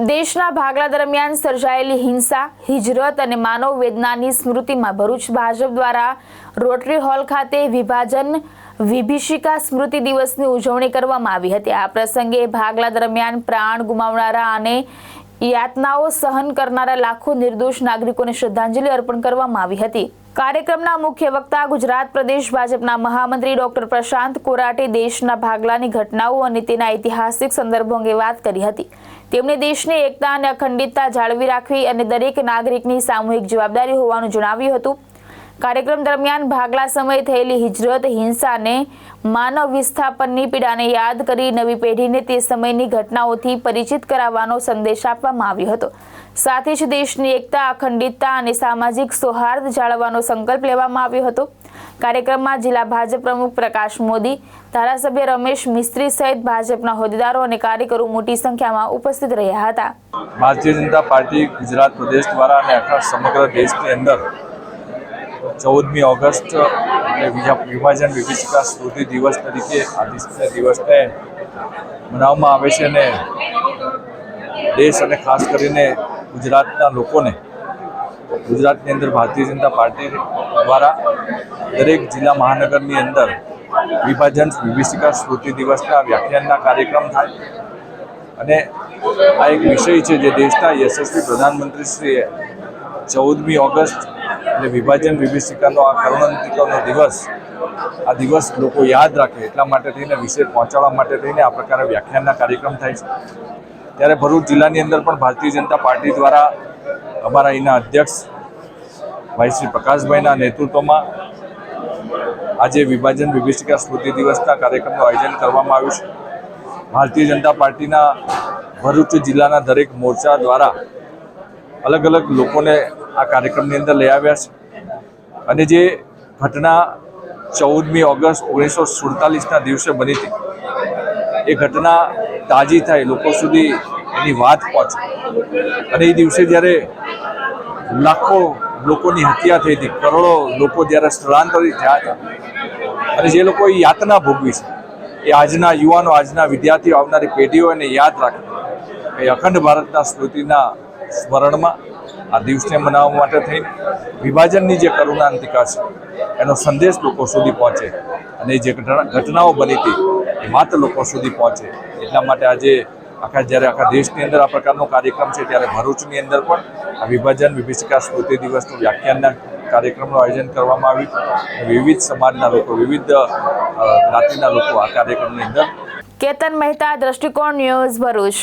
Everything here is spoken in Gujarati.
દેશના ભાગલા દરમિયાન સર્જાયેલી હિંસા, હિજરત અને માનવ વેદનાની સ્મૃતિમાં ભરૂચ ભાજપ દ્વારા રોટરી હોલ ખાતે વિભાજન વિભીષિકા સ્મૃતિ દિવસની ઉજવણી કરવામાં આવી હતી। આ પ્રસંગે ભાગલા દરમિયાન પ્રાણ ગુમાવનારા અને યાતનાઓ સહન કરનારા લાખો નિર્દોષ નાગરિકોને શ્રદ્ધાંજલિ અર્પણ કરવામાં આવી હતી। કાર્યક્રમના મુખ્ય વક્તા ગુજરાત પ્રદેશ ભાજપના મહામંત્રી ડોક્ટર પ્રશાંત કોરાટે દેશના ભાગલાની ઘટનાઓ અને તેના ઐતિહાસિક સંદર્ભો અંગે વાત કરી હતી। તેમણે દેશની એકતા અને અખંડિતતા જાળવી રાખવી અને દરેક નાગરિકની સામૂહિક જવાબદારી હોવાનું જણાવ્યું હતું। કાર્યક્રમ દરમિયાન ભાગલા સમયે થયેલી હિજરત, હિંસા અને માનવ વિસ્થાપનની પીડાને યાદ કરી નવી પેઢીને તે સમયની ઘટનાઓથી પરિચિત કરાવવાનો સંદેશ આપવામાં આવ્યો હતો। સાથે જ દેશની એકતા, અખંડિતતા અને સામાજિક સૌહાર્દ જાળવવાનો સંકલ્પ લેવામાં આવ્યો હતો। કાર્યક્રમમાં જિલ્લા ભાજપ પ્રમુખ પ્રકાશ મોદી, ધારાસભ્ય રમેશ મિસ્ત્રી સહિત ભાજપના હોદ્દેદારો અને કાર્યકરો મોટી સંખ્યામાં ઉપસ્થિત રહ્યા હતા। ભારતીય જનતા પાર્ટી ગુજરાત પ્રદેશ દ્વારા અને આખા સમગ્ર દેશની અંદર 14મી ઓગસ્ટ વિભાજન વિભીષિકા સ્મૃતિ દિવસ તરીકે આ દિવસને મનાવવામાં આવે છે અને દેશ અને ખાસ કરીને ગુજરાતના લોકોને ગુજરાતની અંદર ભારતીય જનતા પાર્ટી દ્વારા દરેક જિલ્લા મહાનગરની અંદર વિભાજન વિભીષિકા સ્મૃતિ દિવસના વ્યાખ્યાનના કાર્યક્રમ થાય અને આ એક વિષય છે જે દેશના યશસ્વી પ્રધાનમંત્રીશ્રીએ 14મી ઓગસ્ટ એટલે વિભાજન વિભીષિકાનો આ કરુણાંતિકાનો આ દિવસ લોકો યાદ રાખે એટલા માટે થઈને વિષય પહોંચાડવા માટે થઈને આ પ્રકારના વ્યાખ્યાનના કાર્યક્રમ થાય છે। ત્યારે ભરૂચ જિલ્લાની અંદર પણ ભારતીય જનતા પાર્ટી દ્વારા અમારા અહીંના અધ્યક્ષ ભાઈ શ્રી પ્રકાશભાઈના નેતૃત્વમાં આજે વિભાજન વિભીષિકા સ્મૃતિ દિવસના કાર્યક્રમનું આયોજન કરવામાં આવ્યું છે। ભારતીય જનતા પાર્ટીના ભરૂચ જિલ્લાના દરેક મોરચા દ્વારા અલગ અલગ લોકોને આ કાર્યક્રમની અંદર લઈ આવ્યા છે અને જે ઘટના 14મી ઓગસ્ટ 1947ના દિવસે બની હતી એ ઘટના તાજી થાય, લોકો સુધી એની વાત પહોંચે અને એ દિવસે જ્યારે લાખો લોકોની હત્યા થઈ હતી, કરોડો લોકો જ્યારે સ્થળાંતરિત થયા હતા અને જે લોકો યાતના ભોગવી છે એ આજના યુવાનો, આજના વિદ્યાર્થીઓ, આવનારી પેઢીઓ એને યાદ રાખે એ અખંડ ભારતના સ્મૃતિના સ્મરણમાં આ દિવસને મનાવવા માટે થઈને વિભાજનની જે કરુણાંતિકા છે એનો સંદેશ લોકો સુધી પહોંચે અને જે ઘટનાઓ બની હતી એ માત્ર લોકો સુધી પહોંચે એટલા માટે આજે જ્યારે આખા દેશની અંદર આ પ્રકારનો કાર્યક્રમ છે ત્યારે ભરૂચની અંદર પણ આ વિભાજન વિભીષિકા સ્મૃતિ દિવસનું વ્યાખ્યાનના કાર્યક્રમનું આયોજન કરવામાં આવ્યું। વિવિધ સમાજના લોકો, વિવિધ જ્ઞાતિના લોકો આ કાર્યક્રમની અંદર। કેતન મહેતા, દ્રષ્ટિકોણ ન્યૂઝ, ભરૂચ।